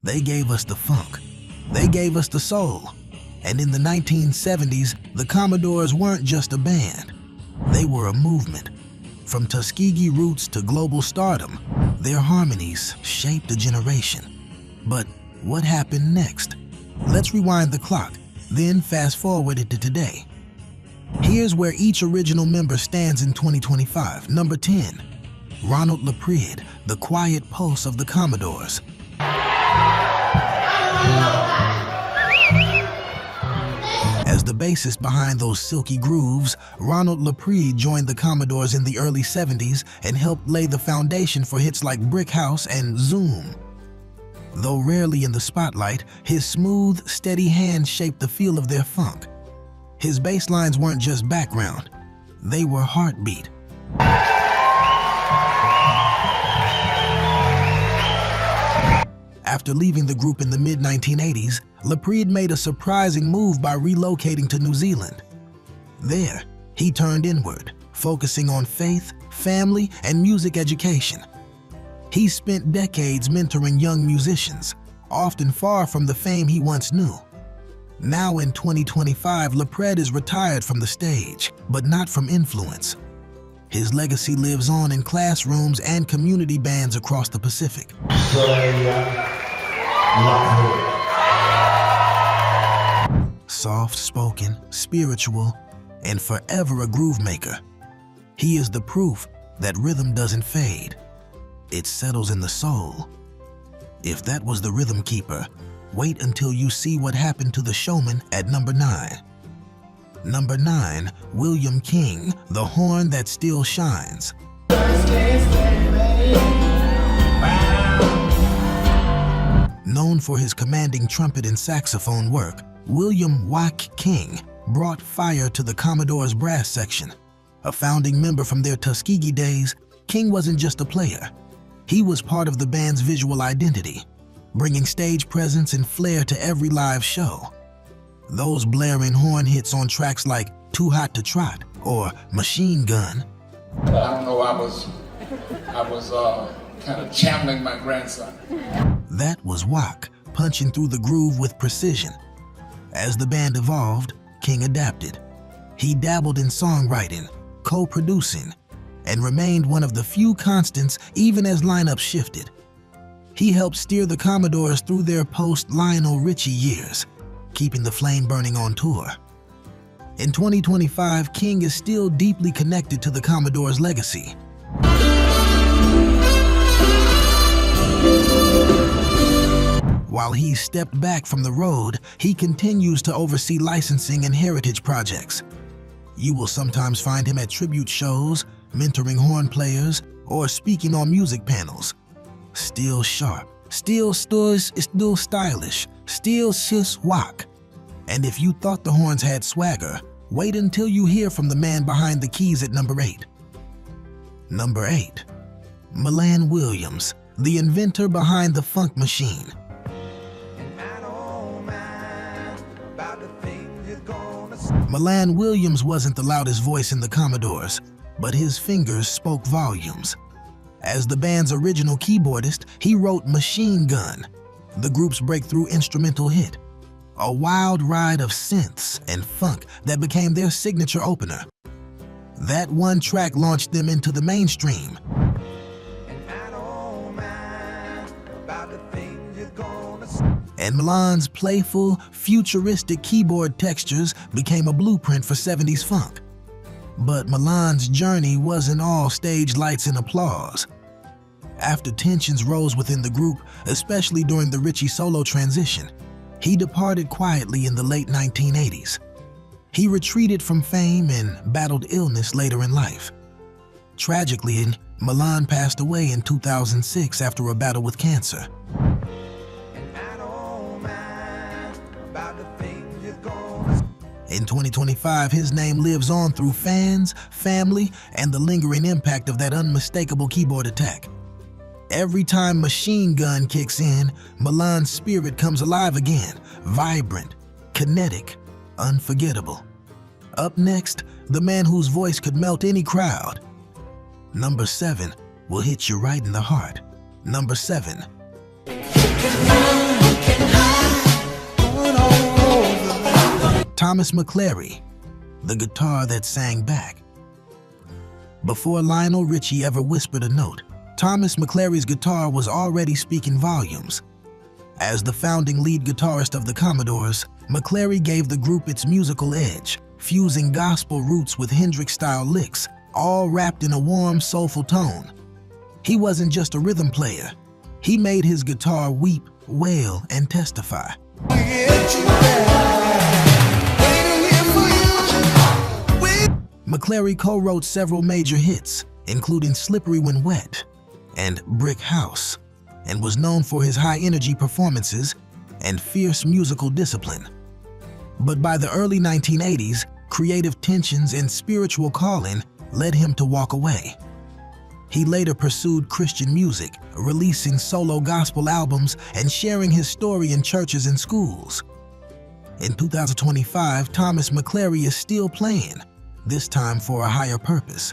They gave us the funk. They gave us the soul. And in the 1970s, the Commodores weren't just a band. They were a movement. From Tuskegee roots to global stardom, their harmonies shaped a generation. But what happened next? Let's rewind the clock, then fast forward it to today. Here's where each original member stands in 2025. Number 10, Ronald LaPread, the quiet pulse of the Commodores. As the bassist behind those silky grooves, Ronald LaPread joined the Commodores in the early 70s and helped lay the foundation for hits like Brick House and Zoom. Though rarely in the spotlight, his smooth, steady hand shaped the feel of their funk. His bass lines weren't just background, they were heartbeat. After leaving the group in the mid-1980s, LaPread made a surprising move by relocating to New Zealand. There, he turned inward, focusing on faith, family, and music education. He spent decades mentoring young musicians, often far from the fame he once knew. Now in 2025, LaPread is retired from the stage, but not from influence. His legacy lives on in classrooms and community bands across the Pacific. Soft-spoken, spiritual, and forever a groove maker. He is the proof that rhythm doesn't fade. It settles in the soul. If that was the rhythm keeper, wait until you see what happened to the showman at number 9. Number 9, William King, the horn that still shines. Known for his commanding trumpet and saxophone work, William "Wack" King brought fire to the Commodores brass section. A founding member from their Tuskegee days, King wasn't just a player. He was part of the band's visual identity, bringing stage presence and flair to every live show. Those blaring horn hits on tracks like Too Hot to Trot or Machine Gun. I don't know, I was kind of channeling my grandson. That was Wack, punching through the groove with precision. As the band evolved, King adapted. He dabbled in songwriting, co-producing, and remained one of the few constants even as lineups shifted. He helped steer the Commodores through their post-Lionel Richie years, keeping the flame burning on tour. In 2025, King is still deeply connected to the Commodores' legacy. While he stepped back from the road, he continues to oversee licensing and heritage projects. You will sometimes find him at tribute shows, mentoring horn players, or speaking on music panels. Still sharp, still stylish, still sis Wack. And if you thought the horns had swagger, wait until you hear from the man behind the keys at number 8. Number 8, Milan Williams, the inventor behind the funk machine. Milan Williams wasn't the loudest voice in the Commodores, but his fingers spoke volumes. As the band's original keyboardist, he wrote Machine Gun, the group's breakthrough instrumental hit, a wild ride of synths and funk that became their signature opener. That one track launched them into the mainstream. And Milan's playful, futuristic keyboard textures became a blueprint for 70s funk. But Milan's journey wasn't all stage lights and applause. After tensions rose within the group, especially during the Richie solo transition, he departed quietly in the late 1980s. He retreated from fame and battled illness later in life. Tragically, Milan passed away in 2006 after a battle with cancer. In 2025, his name lives on through fans, family, and the lingering impact of that unmistakable keyboard attack. Every time Machine Gun kicks in, Milan's spirit comes alive again, vibrant, kinetic, unforgettable. Up next, the man whose voice could melt any crowd. Number 7 will hit you right in the heart. Number 7. Thomas McClary, the guitar that sang back. Before Lionel Richie ever whispered a note, Thomas McClary's guitar was already speaking volumes. As the founding lead guitarist of the Commodores, McClary gave the group its musical edge, fusing gospel roots with Hendrix-style licks, all wrapped in a warm, soulful tone. He wasn't just a rhythm player. He made his guitar weep, wail, and testify. McClary co-wrote several major hits, including Slippery When Wet and Brick House, and was known for his high-energy performances and fierce musical discipline. But by the early 1980s, creative tensions and spiritual calling led him to walk away. He later pursued Christian music, releasing solo gospel albums and sharing his story in churches and schools. In 2025, Thomas McClary is still playing, this time for a higher purpose.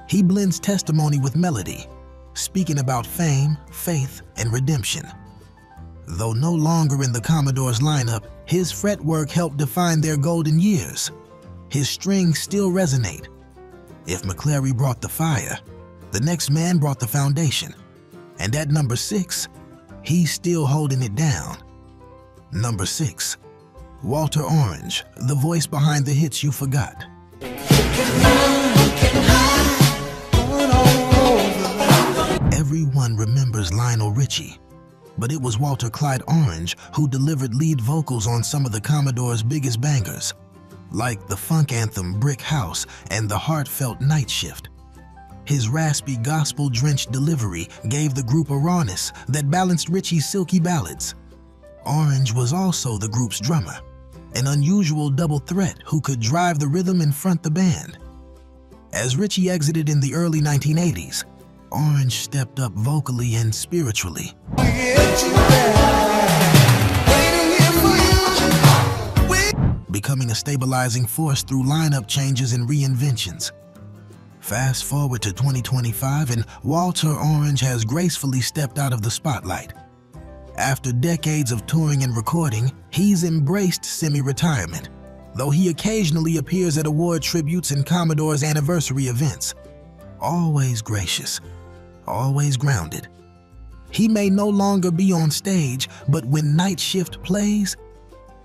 He blends testimony with melody, speaking about fame, faith, and redemption. Though no longer in the Commodores lineup, his fretwork helped define their golden years. His strings still resonate. If McClary brought the fire, the next man brought the foundation. And at number 6, he's still holding it down. Number 6, Walter Orange, the voice behind the hits you forgot. Everyone remembers Lionel Richie, but it was Walter Clyde Orange who delivered lead vocals on some of the Commodores' biggest bangers, like the funk anthem Brick House and the heartfelt Night Shift. His raspy, gospel-drenched delivery gave the group a rawness that balanced Richie's silky ballads. Orange was also the group's drummer, an unusual double threat who could drive the rhythm and front the band. As Richie exited in the early 1980s, Orange stepped up vocally and spiritually. Becoming a stabilizing force through lineup changes and reinventions. Fast forward to 2025 and Walter Orange has gracefully stepped out of the spotlight. After decades of touring and recording, he's embraced semi-retirement, though he occasionally appears at award tributes and Commodore's anniversary events. Always gracious, always grounded. He may no longer be on stage, but when Night Shift plays,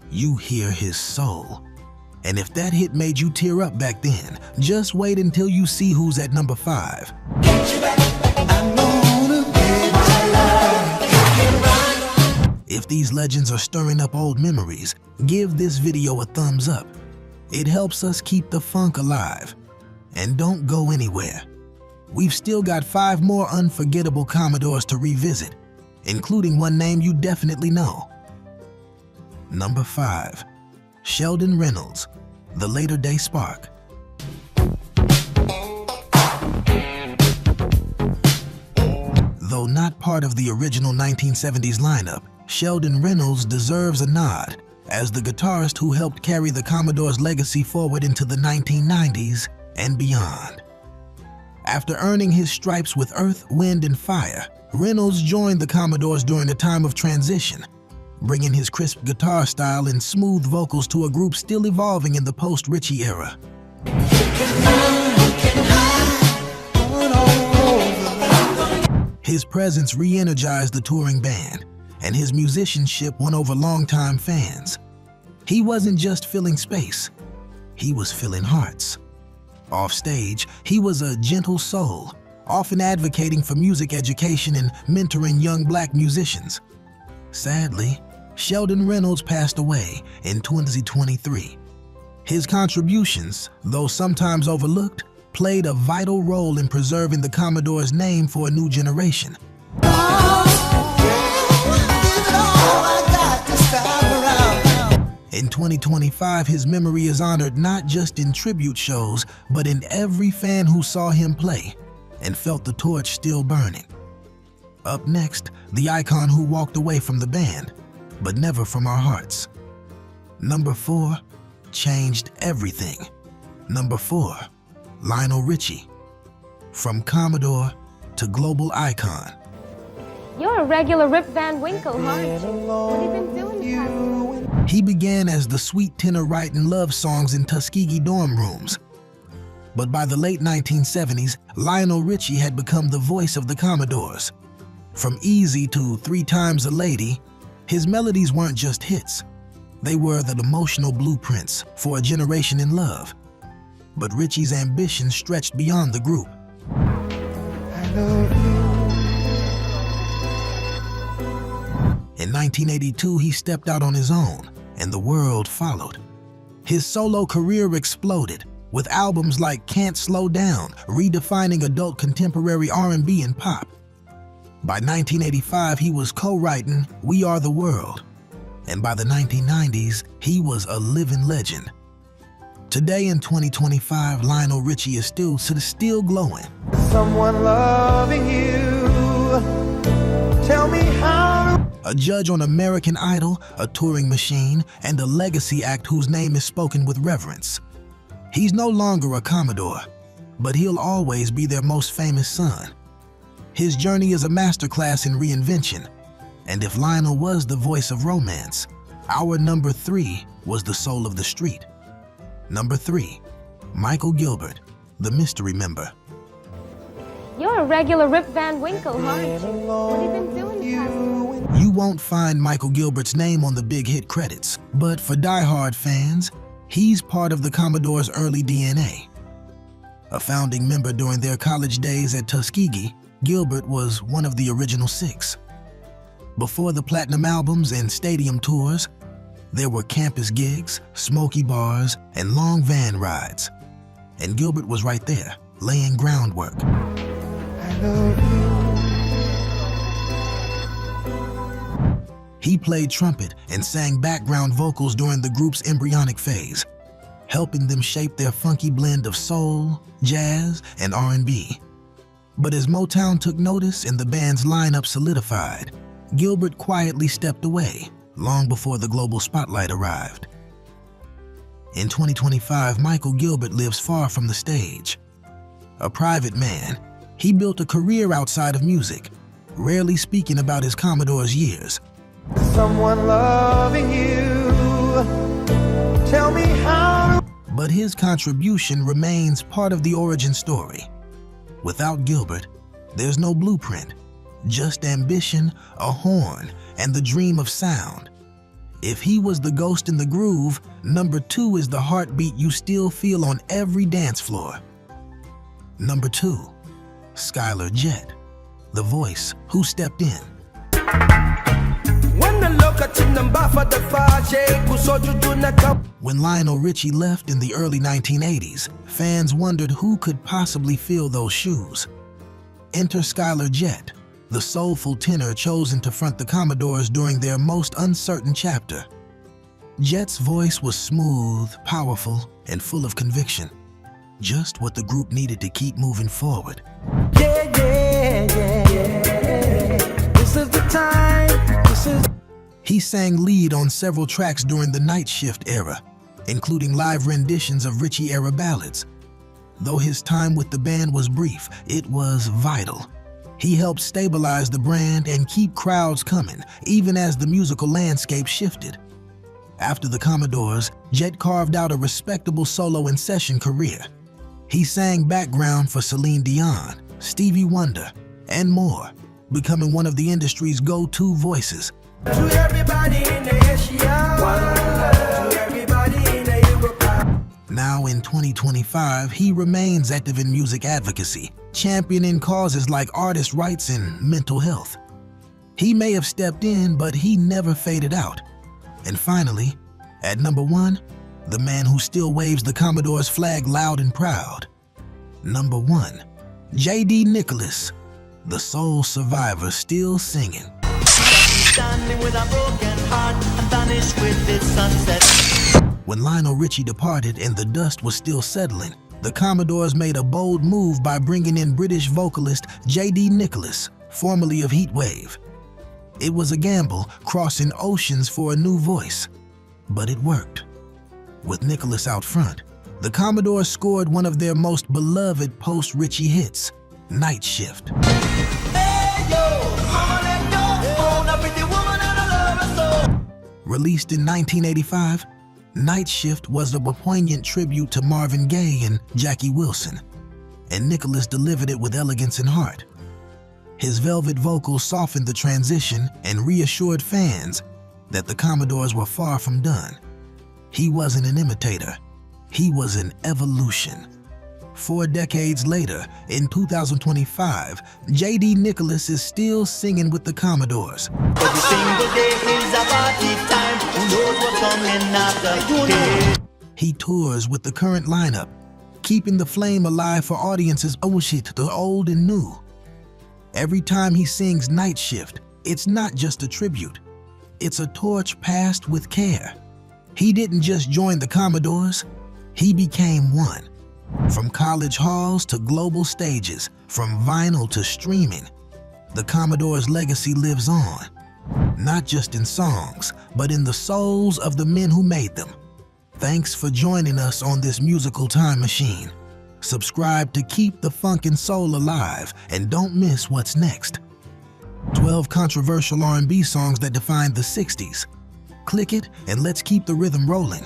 you hear his soul. And if that hit made you tear up back then, just wait until you see who's at number 5. If these legends are stirring up old memories, give this video a thumbs up. It helps us keep the funk alive. And don't go anywhere. We've still got 5 more unforgettable Commodores to revisit, including one name you definitely know. Number 5, Sheldon Reynolds, the later-day spark. Though not part of the original 1970s lineup, Sheldon Reynolds deserves a nod as the guitarist who helped carry the Commodore's legacy forward into the 1990s and beyond. After earning his stripes with Earth, Wind, and Fire, Reynolds joined the Commodores during a time of transition, bringing his crisp guitar style and smooth vocals to a group still evolving in the post-Richie era. His presence re-energized the touring band, and his musicianship won over longtime fans. He wasn't just filling space, he was filling hearts. Off stage, he was a gentle soul, often advocating for music education and mentoring young black musicians. Sadly, Sheldon Reynolds passed away in 2023. His contributions, though sometimes overlooked, played a vital role in preserving the Commodore's name for a new generation. In 2025, his memory is honored not just in tribute shows, but in every fan who saw him play and felt the torch still burning. Up next, the icon who walked away from the band, but never from our hearts. Number 4, changed everything. Number 4, Lionel Richie. From Commodore to global icon. You're a regular Rip Van Winkle, aren't you? What have you been doing the past? He began as the sweet tenor writing love songs in Tuskegee dorm rooms. But by the late 1970s, Lionel Richie had become the voice of the Commodores. From Easy to 3 Times a Lady, his melodies weren't just hits. They were the emotional blueprints for a generation in love. But Richie's ambition stretched beyond the group. I love you. In 1982, he stepped out on his own, and the world followed. His solo career exploded, with albums like Can't Slow Down, redefining adult contemporary R&B and pop. By 1985, he was co-writing We Are the World, and by the 1990s, he was a living legend. Today in 2025, Lionel Richie is still glowing. Someone loving you. Tell me how. A judge on American Idol, a touring machine, and a legacy act whose name is spoken with reverence. He's no longer a Commodore, but he'll always be their most famous son. His journey is a masterclass in reinvention, and if Lionel was the voice of romance, our number 3 was the soul of the street. Number 3, Michael Gilbert, the mystery member. You're a regular Rip Van Winkle, aren't you? What have you been doing the past? You won't find Michael Gilbert's name on the big hit credits, but for die-hard fans, he's part of the Commodore's early DNA. A founding member during their college days at Tuskegee, Gilbert was one of the original 6. Before the platinum albums and stadium tours, there were campus gigs, smoky bars, and long van rides. And Gilbert was right there, laying groundwork. I love you. He played trumpet and sang background vocals during the group's embryonic phase, helping them shape their funky blend of soul, jazz, and R&B. But as Motown took notice and the band's lineup solidified, Gilbert quietly stepped away long before the global spotlight arrived. In 2025, Michael Gilbert lives far from the stage. A private man, he built a career outside of music, rarely speaking about his Commodore's years. Someone loving you. Tell me how. But his contribution remains part of the origin story. Without Gilbert, there's no blueprint, just ambition, a horn, and the dream of sound. If he was the ghost in the groove, number 2 is the heartbeat you still feel on every dance floor. Number 2, Skyler Jett, the voice who stepped in. When Lionel Richie left in the early 1980s, fans wondered who could possibly fill those shoes. Enter Skyler Jett, the soulful tenor chosen to front the Commodores during their most uncertain chapter. Jett's voice was smooth, powerful, and full of conviction. Just what the group needed to keep moving forward. Yeah, yeah, yeah, yeah. This is the time. This is. He sang lead on several tracks during the night shift era, including live renditions of Richie-era ballads. Though his time with the band was brief, it was vital. He helped stabilize the brand and keep crowds coming, even as the musical landscape shifted. After the Commodores, Jett carved out a respectable solo and session career. He sang background for Celine Dion, Stevie Wonder, and more, becoming one of the industry's go-to voices. To everybody in Asia, to everybody in Europe. Now in 2025, he remains active in music advocacy, championing causes like artists' rights and mental health. He may have stepped in, but he never faded out. And finally, at number 1, the man who still waves the Commodore's flag loud and proud. Number 1, J.D. Nicholas, the soul survivor still singing. Standing with a broken heart and vanished with its sunset. When Lionel Richie departed and the dust was still settling, the Commodores made a bold move by bringing in British vocalist J.D. Nicholas, formerly of Heatwave. It was a gamble, crossing oceans for a new voice, but it worked. With Nicholas out front, the Commodores scored one of their most beloved post-Richie hits, Night Shift. Hey, yo, mama, let go. Released in 1985, Night Shift was a poignant tribute to Marvin Gaye and Jackie Wilson, and Nicholas delivered it with elegance and heart. His velvet vocals softened the transition and reassured fans that the Commodores were far from done. He wasn't an imitator, he was an evolution. 4 decades later, in 2025, J.D. Nicholas is still singing with the Commodores. Every single day is a party time. Who knows what's coming after? He tours with the current lineup, keeping the flame alive for audiences the old and new. Every time he sings Night Shift, it's not just a tribute. It's a torch passed with care. He didn't just join the Commodores, he became one. From college halls to global stages, from vinyl to streaming, the Commodore's legacy lives on. Not just in songs, but in the souls of the men who made them. Thanks for joining us on this musical time machine. Subscribe to keep the funk and soul alive, and don't miss what's next. 12 controversial R&B songs that defined the 60s. Click it and let's keep the rhythm rolling.